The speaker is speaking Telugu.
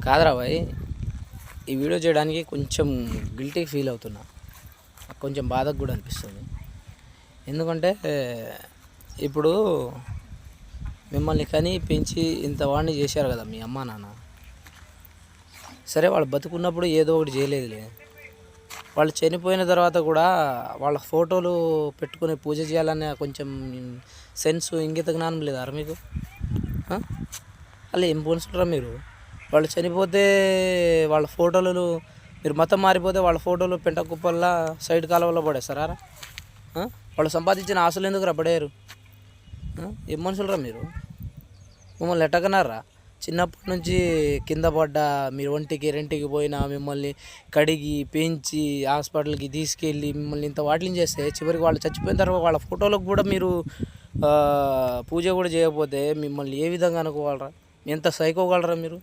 కాదురా భాయ్, ఈ వీడియో చేయడానికి కొంచెం గిల్టీ ఫీల్ అవుతున్నా. కొంచెం బాధకు కూడా అనిపిస్తుంది. ఎందుకంటే ఇప్పుడు మిమ్మల్ని కని పెంచి ఇంత వాడిని చేశారు కదా మీ అమ్మ నాన్న. సరే, వాళ్ళు బతుకున్నప్పుడు ఏదో ఒకటి చేయలేదులే. వాళ్ళు చనిపోయిన తర్వాత కూడా వాళ్ళ ఫోటోలు పెట్టుకుని పూజ చేయాలనే కొంచెం సెన్స్, ఇంగిత జ్ఞానం లేదా మీకు? అలా ఏం పోల్చుంటారా మీరు? వాళ్ళు చనిపోతే వాళ్ళ ఫోటోలు, మీరు మతం మారిపోతే వాళ్ళ ఫోటోలు పెంట కుప్పల్లా సైడ్ కాలువలో పడేస్తారా? వాళ్ళు సంపాదించిన ఆశలు ఎందుకు పడేయరు? ఏం మనుషులరా మీరు? మమ్మల్ని ఎట్టకన్నారా? చిన్నప్పటి నుంచి కింద పడ్డ మీరు ఒంటికి రెంటికి పోయినా మిమ్మల్ని కడిగి పెంచి హాస్పిటల్కి తీసుకెళ్ళి మిమ్మల్ని ఇంత వాటిని చేస్తే చివరికి వాళ్ళు చచ్చిపోయిన తర్వాత వాళ్ళ ఫోటోలకు కూడా మీరు పూజ కూడా చేయకపోతే మిమ్మల్ని ఏ విధంగా అనుకోగలరా? ఎంత సైకోగలరా మీరు?